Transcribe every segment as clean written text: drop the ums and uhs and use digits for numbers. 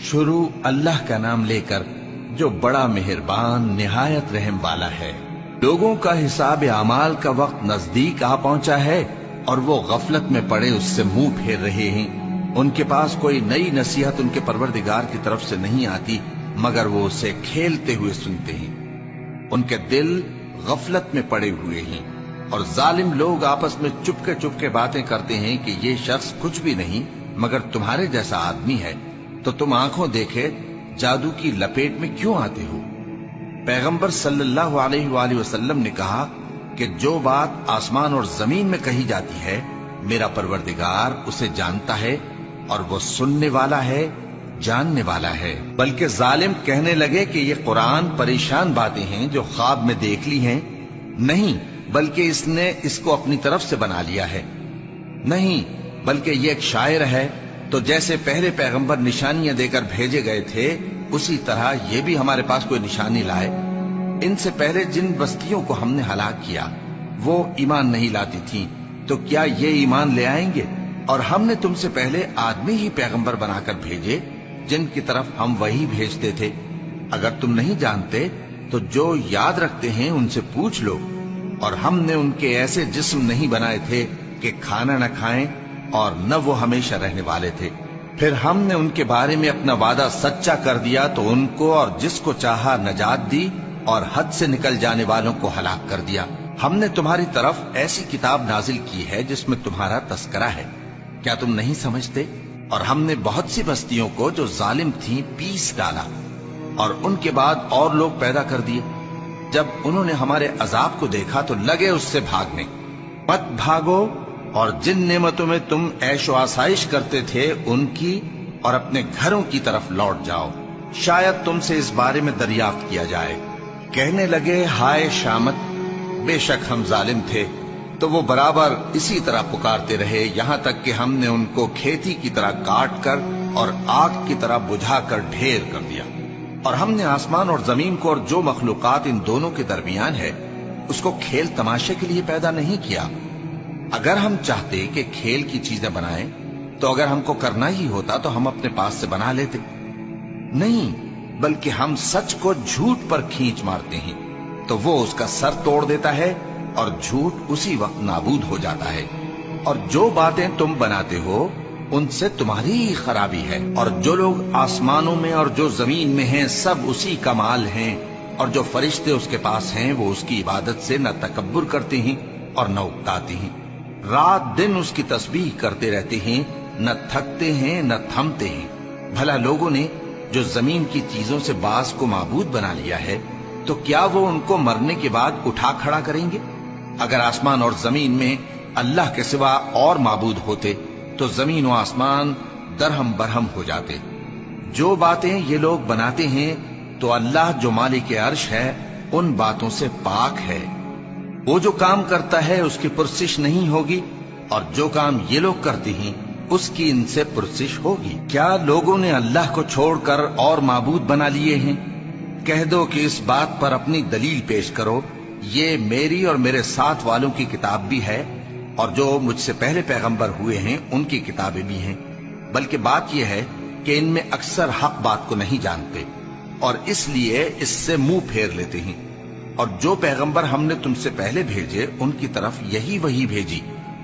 شروع اللہ کا نام لے کر جو بڑا مہربان نہایت رحم والا ہے۔ لوگوں کا حساب اعمال کا وقت نزدیک آ پہنچا ہے اور وہ غفلت میں پڑے اس سے منہ پھیر رہے ہیں۔ ان کے پاس کوئی نئی نصیحت ان کے پروردگار کی طرف سے نہیں آتی مگر وہ اسے کھیلتے ہوئے سنتے ہیں۔ ان کے دل غفلت میں پڑے ہوئے ہیں اور ظالم لوگ آپس میں چپ کے باتیں کرتے ہیں کہ یہ شخص کچھ بھی نہیں مگر تمہارے جیسا آدمی ہے، تو تم آنکھوں دیکھے جادو کی لپیٹ میں کیوں آتے ہو؟ پیغمبر صلی اللہ علیہ وآلہ وسلم نے کہا کہ جو بات آسمان اور زمین میں کہی جاتی ہے میرا پروردگار اسے جانتا ہے اور وہ سننے والا ہے، جاننے والا ہے۔ بلکہ ظالم کہنے لگے کہ یہ قرآن پریشان باتیں ہیں جو خواب میں دیکھ لی ہیں، نہیں بلکہ اس نے اس کو اپنی طرف سے بنا لیا ہے، نہیں بلکہ یہ ایک شاعر ہے۔ تو جیسے پہلے پیغمبر نشانیاں دے کر بھیجے گئے تھے اسی طرح یہ بھی ہمارے پاس کوئی نشانی لائے۔ ان سے پہلے جن بستیوں کو ہم نے ہلاک کیا وہ ایمان نہیں لاتی تھیں، تو کیا یہ ایمان لے آئیں گے؟ اور ہم نے تم سے پہلے آدمی ہی پیغمبر بنا کر بھیجے جن کی طرف ہم وہی بھیجتے تھے۔ اگر تم نہیں جانتے تو جو یاد رکھتے ہیں ان سے پوچھ لو۔ اور ہم نے ان کے ایسے جسم نہیں بنائے تھے کہ کھانا نہ کھائیں اور نہ وہ ہمیشہ رہنے والے تھے۔ پھر ہم نے ان کے بارے میں اپنا وعدہ سچا کر دیا تو ان کو اور جس کو چاہا نجات دی اور حد سے نکل جانے والوں کو ہلاک کر دیا۔ ہم نے تمہاری طرف ایسی کتاب نازل کی ہے جس میں تمہارا تذکرہ ہے، کیا تم نہیں سمجھتے؟ اور ہم نے بہت سی بستیوں کو جو ظالم تھیں پیس ڈالا اور ان کے بعد اور لوگ پیدا کر دیے۔ جب انہوں نے ہمارے عذاب کو دیکھا تو لگے اس سے بھاگنے۔ مت بھاگو اور جن نعمتوں میں تم عیش و آسائش کرتے تھے ان کی اور اپنے گھروں کی طرف لوٹ جاؤ، شاید تم سے اس بارے میں دریافت کیا جائے۔ کہنے لگے ہائے شامت، بے شک ہم ظالم تھے، تو وہ برابر اسی طرح پکارتے رہے یہاں تک کہ ہم نے ان کو کھیتی کی طرح کاٹ کر اور آگ کی طرح بجھا کر ڈھیر کر دیا۔ اور ہم نے آسمان اور زمین کو اور جو مخلوقات ان دونوں کے درمیان ہے اس کو کھیل تماشے کے لیے پیدا نہیں کیا۔ اگر ہم چاہتے کہ کھیل کی چیزیں بنائیں تو اگر ہم کو کرنا ہی ہوتا تو ہم اپنے پاس سے بنا لیتے، نہیں بلکہ ہم سچ کو جھوٹ پر کھینچ مارتے ہیں تو وہ اس کا سر توڑ دیتا ہے اور جھوٹ اسی وقت نابود ہو جاتا ہے۔ اور جو باتیں تم بناتے ہو ان سے تمہاری ہی خرابی ہے، اور جو لوگ آسمانوں میں اور جو زمین میں ہیں سب اسی کا مال ہیں، اور جو فرشتے اس کے پاس ہیں وہ اس کی عبادت سے نہ تکبر کرتے ہیں اور نہ اکتاتے ہیں، رات دن اس کی تسبیح کرتے رہتے ہیں، نہ تھکتے ہیں نہ تھمتے ہیں۔ بھلا لوگوں نے جو زمین کی چیزوں سے بعض کو معبود بنا لیا ہے تو کیا وہ ان کو مرنے کے بعد اٹھا کھڑا کریں گے؟ اگر آسمان اور زمین میں اللہ کے سوا اور معبود ہوتے تو زمین و آسمان درہم برہم ہو جاتے۔ جو باتیں یہ لوگ بناتے ہیں تو اللہ جو مالک عرش ہے ان باتوں سے پاک ہے۔ وہ جو کام کرتا ہے اس کی پرسش نہیں ہوگی، اور جو کام یہ لوگ کرتے ہیں اس کی ان سے پرسش ہوگی۔ کیا لوگوں نے اللہ کو چھوڑ کر اور معبود بنا لیے ہیں؟ کہہ دو کہ اس بات پر اپنی دلیل پیش کرو، یہ میری اور میرے ساتھ والوں کی کتاب بھی ہے اور جو مجھ سے پہلے پیغمبر ہوئے ہیں ان کی کتابیں بھی ہیں، بلکہ بات یہ ہے کہ ان میں اکثر حق بات کو نہیں جانتے اور اس لیے اس سے منہ پھیر لیتے ہیں۔ اور جو پیغمبر ہم نے تم سے پہلے بھیجے ان کی طرف یہی وحی بھیجی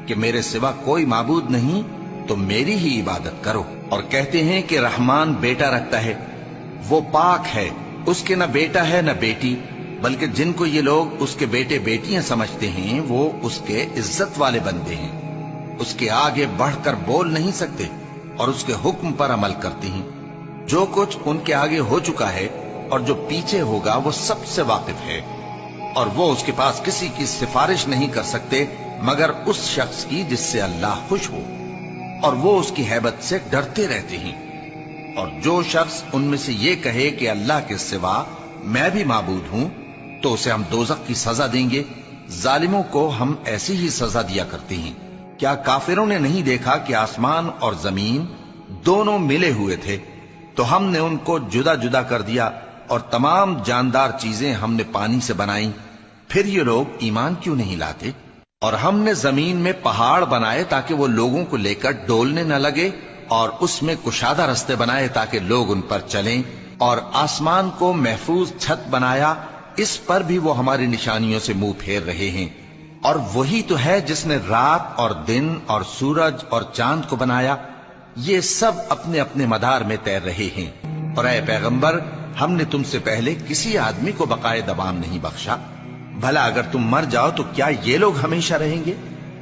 کہ میرے سوا کوئی معبود نہیں تو میری ہی عبادت کرو، اور کہتے ہیں کہ رحمان بیٹا رکھتا ہے، وہ پاک ہے، اس کے نہ بیٹا ہے نہ بیٹی، بلکہ جن کو یہ لوگ اس کے بیٹے بیٹیاں سمجھتے ہیں وہ اس کے عزت والے بندے ہیں، اس کے آگے بڑھ کر بول نہیں سکتے اور اس کے حکم پر عمل کرتے ہیں۔ جو کچھ ان کے آگے ہو چکا ہے اور جو پیچھے ہوگا وہ سب سے واقف ہے، اور وہ اس کے پاس کسی کی سفارش نہیں کر سکتے مگر اس شخص کی جس سے اللہ خوش ہو، اور وہ اس کی ہیبت سے ڈرتے رہتے ہیں۔ اور جو شخص ان میں سے یہ کہے کہ اللہ کے سوا میں بھی معبود ہوں تو اسے ہم دوزخ کی سزا دیں گے، ظالموں کو ہم ایسی ہی سزا دیا کرتے ہیں۔ کیا کافروں نے نہیں دیکھا کہ آسمان اور زمین دونوں ملے ہوئے تھے تو ہم نے ان کو جدا جدا کر دیا، اور تمام جاندار چیزیں ہم نے پانی سے بنائیں، پھر یہ لوگ ایمان کیوں نہیں لاتے؟ اور ہم نے زمین میں پہاڑ بنائے تاکہ وہ لوگوں کو لے کر ڈولنے نہ لگے، اور اس میں کشادہ رستے بنائے تاکہ لوگ ان پر چلیں، اور آسمان کو محفوظ چھت بنایا، اس پر بھی وہ ہماری نشانیوں سے منہ پھیر رہے ہیں۔ اور وہی تو ہے جس نے رات اور دن اور سورج اور چاند کو بنایا، یہ سب اپنے اپنے مدار میں تیر رہے ہیں۔ اور اے پیغمبر، ہم نے تم سے پہلے کسی آدمی کو بقائے دوام نہیں بخشا، بھلا اگر تم مر جاؤ تو کیا یہ لوگ ہمیشہ رہیں گے؟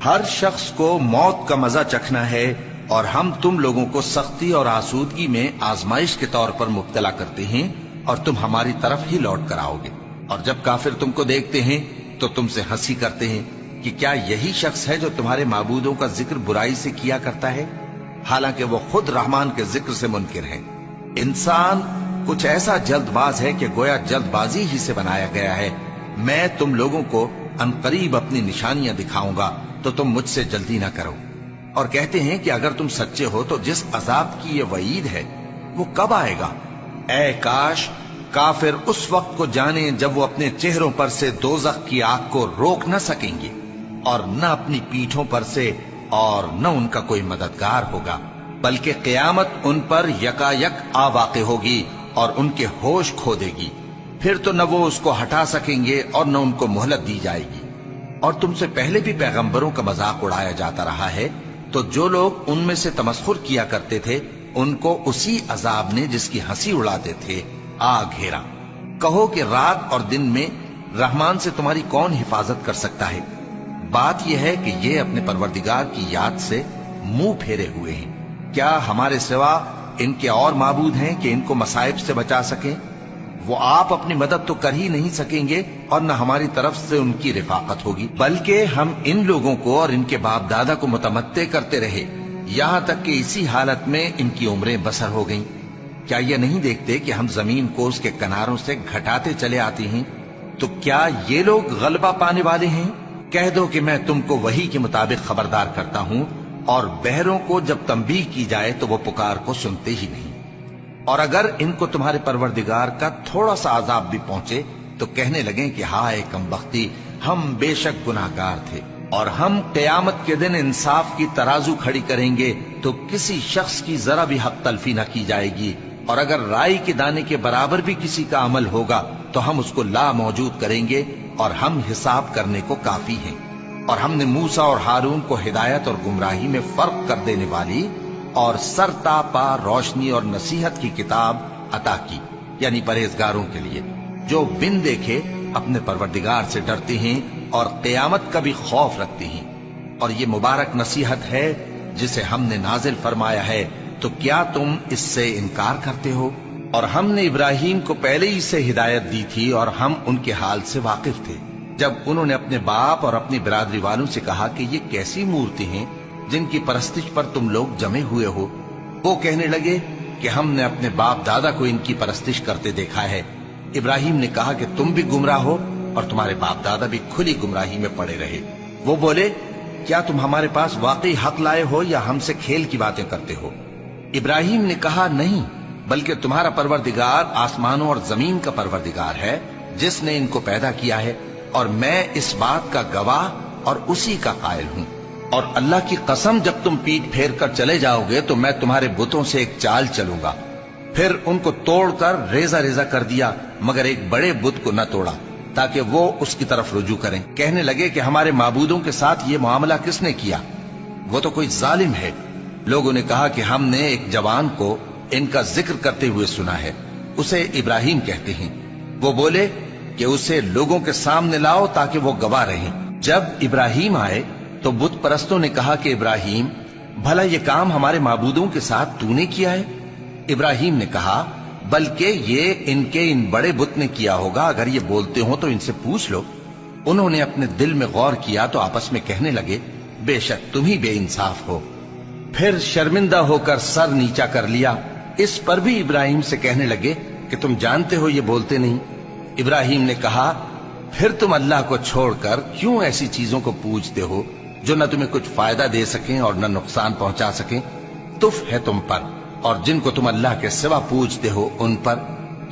ہر شخص کو موت کا مزہ چکھنا ہے، اور ہم تم لوگوں کو سختی اور آسودگی میں آزمائش کے طور پر مبتلا کرتے ہیں، اور تم ہماری طرف ہی لوٹ کر آؤ گے۔ اور جب کافر تم کو دیکھتے ہیں تو تم سے ہنسی کرتے ہیں کہ کیا یہی شخص ہے جو تمہارے معبودوں کا ذکر برائی سے کیا کرتا ہے، حالانکہ وہ خود رحمان کے ذکر سے منکر ہے۔ انسان کچھ ایسا جلد باز ہے کہ گویا جلد بازی ہی سے بنایا گیا ہے۔ میں تم لوگوں کو عنقریب اپنی نشانیاں دکھاؤں گا تو تم مجھ سے جلدی نہ کرو۔ اور کہتے ہیں کہ اگر تم سچے ہو تو جس عذاب کی یہ وعید ہے وہ کب آئے گا؟ اے کاش کافر اس وقت کو جانیں جب وہ اپنے چہروں پر سے دوزخ کی آگ کو روک نہ سکیں گے، اور نہ اپنی پیٹھوں پر سے، اور نہ ان کا کوئی مددگار ہوگا، بلکہ قیامت ان پر یکا یک آ واقع ہوگی اور ان کے ہوش کھو دے گی، پھر تو نہ وہ اس کو ہٹا سکیں گے اور نہ ان کو مہلت دی جائے گی۔ اور تم سے پہلے بھی پیغمبروں کا مذاق اڑایا جاتا رہا ہے، تو جو لوگ ان میں سے تمسخر کیا کرتے تھے ان کو اسی عذاب نے جس کی ہنسی اڑاتے تھے آ گھیرا۔ کہو کہ رات اور دن میں رحمان سے تمہاری کون حفاظت کر سکتا ہے؟ بات یہ ہے کہ یہ اپنے پروردگار کی یاد سے منہ پھیرے ہوئے ہیں۔ کیا ہمارے سوا ان کے اور معبود ہیں کہ ان کو مصائب سے بچا سکیں؟ وہ آپ اپنی مدد تو کر ہی نہیں سکیں گے، اور نہ ہماری طرف سے ان کی رفاقت ہوگی، بلکہ ہم ان لوگوں کو اور ان کے باپ دادا کو متمتع کرتے رہے، یہاں تک کہ اسی حالت میں ان کی عمریں بسر ہو گئیں۔ کیا یہ نہیں دیکھتے کہ ہم زمین کو اس کے کناروں سے گھٹاتے چلے آتے ہیں؟ تو کیا یہ لوگ غلبہ پانے والے ہیں؟ کہہ دو کہ میں تم کو وحی کے مطابق خبردار کرتا ہوں، اور بہروں کو جب تنبیہ کی جائے تو وہ پکار کو سنتے ہی نہیں۔ اور اگر ان کو تمہارے پروردگار کا تھوڑا سا عذاب بھی پہنچے تو کہنے لگیں کہ ہائے کمبختی، ہم بے شک گناہگار تھے، اور ہم قیامت کے دن انصاف کی ترازو کھڑی کریں گے تو کسی شخص کی ذرا بھی حق تلفی نہ کی جائے گی، اور اگر رائی کے دانے کے برابر بھی کسی کا عمل ہوگا تو ہم اس کو لا موجود کریں گے، اور ہم حساب کرنے کو کافی ہیں۔ اور ہم نے موسیٰ اور ہارون کو ہدایت اور گمراہی میں فرق کر دینے والی اور سر تا پا روشنی اور نصیحت کی کتاب عطا کی، یعنی پرہیزگاروں کے لیے جو بن دیکھے اپنے پروردگار سے ڈرتے ہیں اور قیامت کا بھی خوف رکھتے ہیں۔ اور یہ مبارک نصیحت ہے جسے ہم نے نازل فرمایا ہے، تو کیا تم اس سے انکار کرتے ہو؟ اور ہم نے ابراہیم کو پہلے ہی سے ہدایت دی تھی، اور ہم ان کے حال سے واقف تھے جب انہوں نے اپنے باپ اور اپنی برادری والوں سے کہا کہ یہ کیسی مورتی ہیں جن کی پرستش پر تم لوگ جمے ہوئے ہو۔ وہ کہنے لگے کہ ہم نے اپنے باپ دادا کو ان کی پرستش کرتے دیکھا ہے۔ ابراہیم نے کہا کہ تم بھی گمراہ ہو اور تمہارے باپ دادا بھی کھلی گمراہی میں پڑے رہے۔ وہ بولے کیا تم ہمارے پاس واقعی حق لائے ہو یا ہم سے کھیل کی باتیں کرتے ہو؟ ابراہیم نے کہا نہیں، بلکہ تمہارا پروردگار آسمانوں اور زمین کا پروردگار ہے جس نے ان کو پیدا کیا ہے، اور میں اس بات کا گواہ اور اسی کا قائل ہوں۔ اور اللہ کی قسم جب تم پیٹ پھیر کر چلے جاؤ گے تو میں تمہارے بتوں سے ایک چال چلوں گا۔ پھر ان کو توڑ کر ریزہ ریزہ کر دیا، مگر ایک بڑے بت کو نہ توڑا تاکہ وہ اس کی طرف رجوع کریں۔ کہنے لگے کہ ہمارے معبودوں کے ساتھ یہ معاملہ کس نے کیا؟ وہ تو کوئی ظالم ہے۔ لوگوں نے کہا کہ ہم نے ایک جوان کو ان کا ذکر کرتے ہوئے سنا ہے، اسے ابراہیم کہتے ہیں۔ وہ بولے کہ اسے لوگوں کے سامنے لاؤ تاکہ وہ گواہ رہیں۔ جب ابراہیم آئے تو بت پرستوں نے کہا کہ ابراہیم، بھلا یہ کام ہمارے معبودوں کے ساتھ تو نے کیا ہے؟ ابراہیم نے کہا بلکہ یہ ان بڑے بت نے کیا ہوگا، اگر یہ بولتے ہوں تو ان سے پوچھ لو۔ انہوں نے اپنے دل میں غور کیا تو آپس میں کہنے لگے بے شک تم ہی بے انصاف ہو۔ پھر شرمندہ ہو کر سر نیچا کر لیا۔ اس پر بھی ابراہیم سے کہنے لگے کہ تم جانتے ہو یہ بولتے نہیں۔ ابراہیم نے کہا پھر تم اللہ کو چھوڑ کر کیوں ایسی چیزوں کو پوجتے ہو جو نہ تمہیں کچھ فائدہ دے سکیں اور نہ نقصان پہنچا سکیں؟ تف ہے تم پر اور جن کو تم اللہ کے سوا پوجتے ہو ان پر،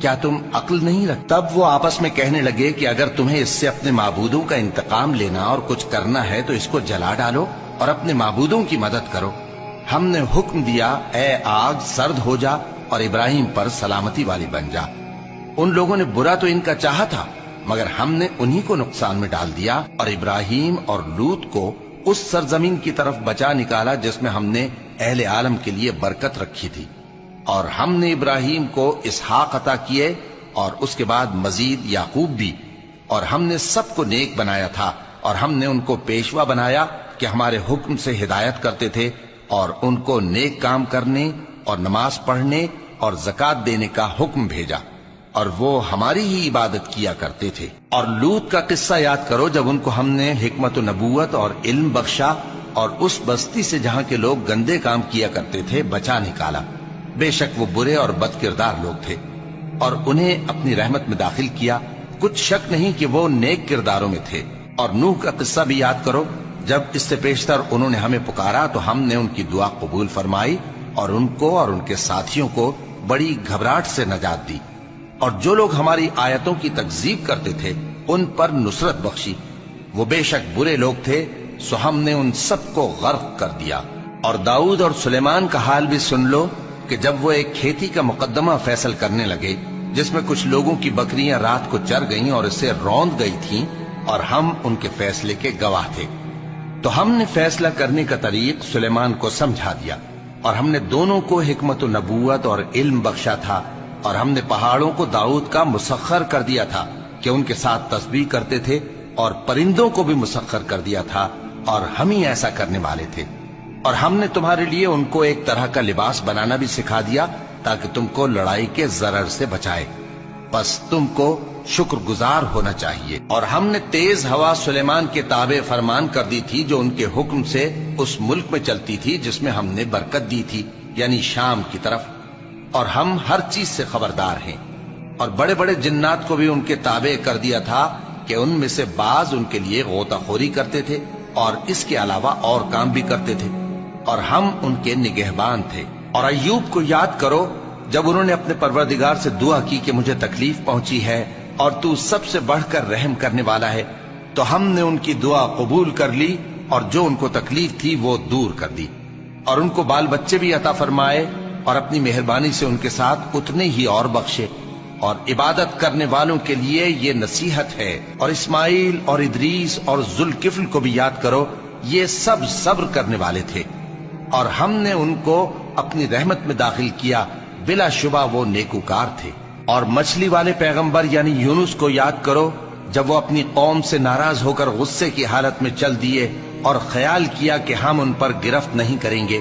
کیا تم عقل نہیں رکھتے؟ تب وہ آپس میں کہنے لگے کہ اگر تمہیں اس سے اپنے معبودوں کا انتقام لینا اور کچھ کرنا ہے تو اس کو جلا ڈالو اور اپنے معبودوں کی مدد کرو۔ ہم نے حکم دیا اے آگ سرد ہو جا اور ابراہیم پر سلامتی والی بن جا۔ ان لوگوں نے برا تو ان کا چاہا تھا، مگر ہم نے انہی کو نقصان میں ڈال دیا اور ابراہیم اور لوط کو اس سرزمین کی طرف بچا نکالا جس میں ہم نے اہل عالم کے لیے برکت رکھی تھی۔ اور ہم نے ابراہیم کو اسحاق عطا کیے اور اس کے بعد مزید یعقوب بھی، اور ہم نے سب کو نیک بنایا تھا، اور ہم نے ان کو پیشوا بنایا کہ ہمارے حکم سے ہدایت کرتے تھے، اور ان کو نیک کام کرنے اور نماز پڑھنے اور زکات دینے کا حکم بھیجا، اور وہ ہماری ہی عبادت کیا کرتے تھے۔ اور لوط کا قصہ یاد کرو جب ان کو ہم نے حکمت و نبوت اور علم بخشا اور اس بستی سے جہاں کے لوگ گندے کام کیا کرتے تھے بچا نکالا۔ بے شک وہ برے اور بد کردار لوگ تھے، اور انہیں اپنی رحمت میں داخل کیا، کچھ شک نہیں کہ وہ نیک کرداروں میں تھے۔ اور نوح کا قصہ بھی یاد کرو، جب اس سے پیشتر انہوں نے ہمیں پکارا تو ہم نے ان کی دعا قبول فرمائی اور ان کو اور ان کے ساتھیوں کو بڑی گھبراہٹ سے نجات دی، اور جو لوگ ہماری آیتوں کی تکذیب کرتے تھے ان پر نصرت بخشی۔ وہ بے شک برے لوگ تھے، سو ہم نے ان سب کو غرق کر دیا۔ اور داؤد اور سلیمان کا حال بھی سن لو کہ جب وہ ایک کھیتی کا مقدمہ فیصل کرنے لگے جس میں کچھ لوگوں کی بکریاں رات کو چر گئیں اور اسے روند گئی تھیں، اور ہم ان کے فیصلے کے گواہ تھے، تو ہم نے فیصلہ کرنے کا طریق سلیمان کو سمجھا دیا، اور ہم نے دونوں کو حکمت و نبوت اور علم بخشا تھا، اور ہم نے پہاڑوں کو داؤد کا مسخر کر دیا تھا کہ ان کے ساتھ تسبیح کرتے تھے، اور پرندوں کو بھی مسخر کر دیا تھا، اور ہم ہی ایسا کرنے والے تھے۔ اور ہم نے تمہارے لیے ان کو ایک طرح کا لباس بنانا بھی سکھا دیا تاکہ تم کو لڑائی کے ضرر سے بچائے، بس تم کو شکر گزار ہونا چاہیے۔ اور ہم نے تیز ہوا سلیمان کے تابع فرمان کر دی تھی جو ان کے حکم سے اس ملک میں چلتی تھی جس میں ہم نے برکت دی تھی، یعنی شام کی طرف، اور ہم ہر چیز سے خبردار ہیں۔ اور بڑے بڑے جنات کو بھی ان کے تابع کر دیا تھا کہ ان میں سے بعض ان کے لیے غوطہ خوری کرتے تھے اور اس کے علاوہ اور کام بھی کرتے تھے، اور ہم ان کے نگہبان تھے۔ اور ایوب کو یاد کرو جب انہوں نے اپنے پروردگار سے دعا کی کہ مجھے تکلیف پہنچی ہے اور تو سب سے بڑھ کر رحم کرنے والا ہے، تو ہم نے ان کی دعا قبول کر لی اور جو ان کو تکلیف تھی وہ دور کر دی، اور ان کو بال بچے بھی عطا فرمائے، اور اپنی مہربانی سے ان کے ساتھ اتنے ہی اور بخشے۔ اور عبادت کرنے والوں کے لیے یہ نصیحت ہے۔ اور اسماعیل اور ادریس اور ذوالکفل کو بھی یاد کرو، یہ سب صبر کرنے والے تھے، اور ہم نے ان کو اپنی رحمت میں داخل کیا، بلا شبہ وہ نیکوکار تھے۔ اور مچھلی والے پیغمبر یعنی یونس کو یاد کرو جب وہ اپنی قوم سے ناراض ہو کر غصے کی حالت میں چل دیے اور خیال کیا کہ ہم ان پر گرفت نہیں کریں گے،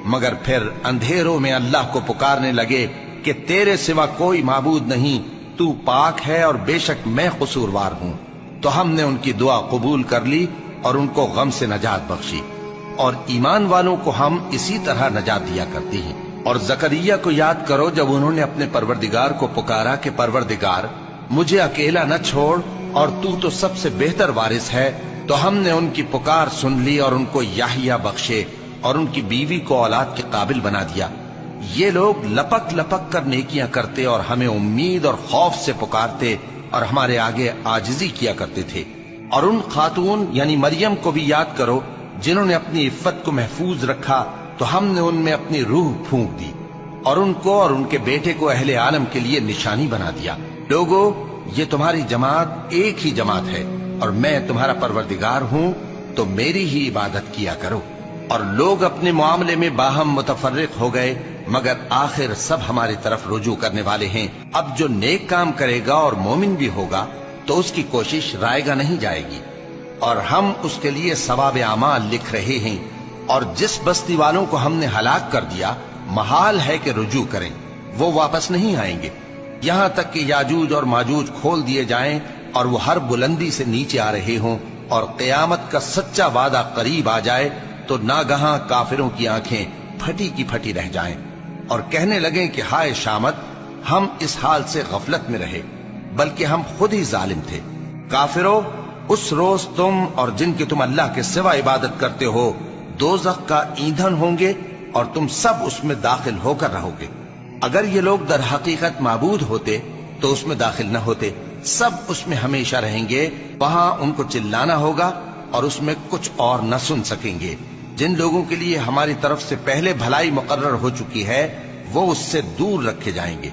مگر پھر اندھیروں میں اللہ کو پکارنے لگے کہ تیرے سوا کوئی معبود نہیں، تو پاک ہے اور بے شک میں قصوروار ہوں، تو ہم نے ان کی دعا قبول کر لی اور ان کو غم سے نجات بخشی، اور ایمان والوں کو ہم اسی طرح نجات دیا کرتی ہیں۔ اور زکریا کو یاد کرو جب انہوں نے اپنے پروردگار کو پکارا کہ پروردگار مجھے اکیلا نہ چھوڑ اور تو سب سے بہتر وارث ہے، تو ہم نے ان کی پکار سن لی اور ان کو یحییٰ بخشے اور ان کی بیوی کو اولاد کے قابل بنا دیا۔ یہ لوگ لپک لپک کر نیکیاں کرتے اور ہمیں امید اور خوف سے پکارتے اور ہمارے آگے عاجزی کیا کرتے تھے۔ اور ان خاتون یعنی مریم کو بھی یاد کرو جنہوں نے اپنی عفت کو محفوظ رکھا، تو ہم نے ان میں اپنی روح پھونک دی اور ان کو اور ان کے بیٹے کو اہل عالم کے لیے نشانی بنا دیا۔ لوگو، یہ تمہاری جماعت ایک ہی جماعت ہے اور میں تمہارا پروردگار ہوں، تو میری ہی عبادت کیا کرو۔ اور لوگ اپنے معاملے میں باہم متفرق ہو گئے، مگر آخر سب ہماری طرف رجوع کرنے والے ہیں۔ اب جو نیک کام کرے گا اور مومن بھی ہوگا تو اس کی کوشش رائے گا نہیں جائے گی، اور ہم اس کے لیے ثواب اعمال لکھ رہے ہیں۔ اور جس بستی والوں کو ہم نے ہلاک کر دیا محال ہے کہ رجوع کریں، وہ واپس نہیں آئیں گے، یہاں تک کہ یاجوج اور ماجوج کھول دیے جائیں اور وہ ہر بلندی سے نیچے آ رہے ہوں، اور قیامت کا سچا وعدہ قریب آ جائے تو ناگہاں کافروں کی آنکھیں پھٹی کی پھٹی رہ جائیں اور کہنے لگیں کہ ہائے شامت، ہم اس حال سے غفلت میں رہے، بلکہ ہم خود ہی ظالم تھے۔ کافرو، اس روز تم اور جن کی تم اللہ کے سوا عبادت کرتے ہو دوزخ کا ایندھن ہوں گے اور تم سب اس میں داخل ہو کر رہو گے۔ اگر یہ لوگ در حقیقت معبود ہوتے تو اس میں داخل نہ ہوتے، سب اس میں ہمیشہ رہیں گے، وہاں ان کو چلانا ہوگا اور اس میں کچھ اور نہ سن سکیں گے۔ جن لوگوں کے لیے ہماری طرف سے پہلے بھلائی مقرر ہو چکی ہے وہ اس سے دور رکھے جائیں گے،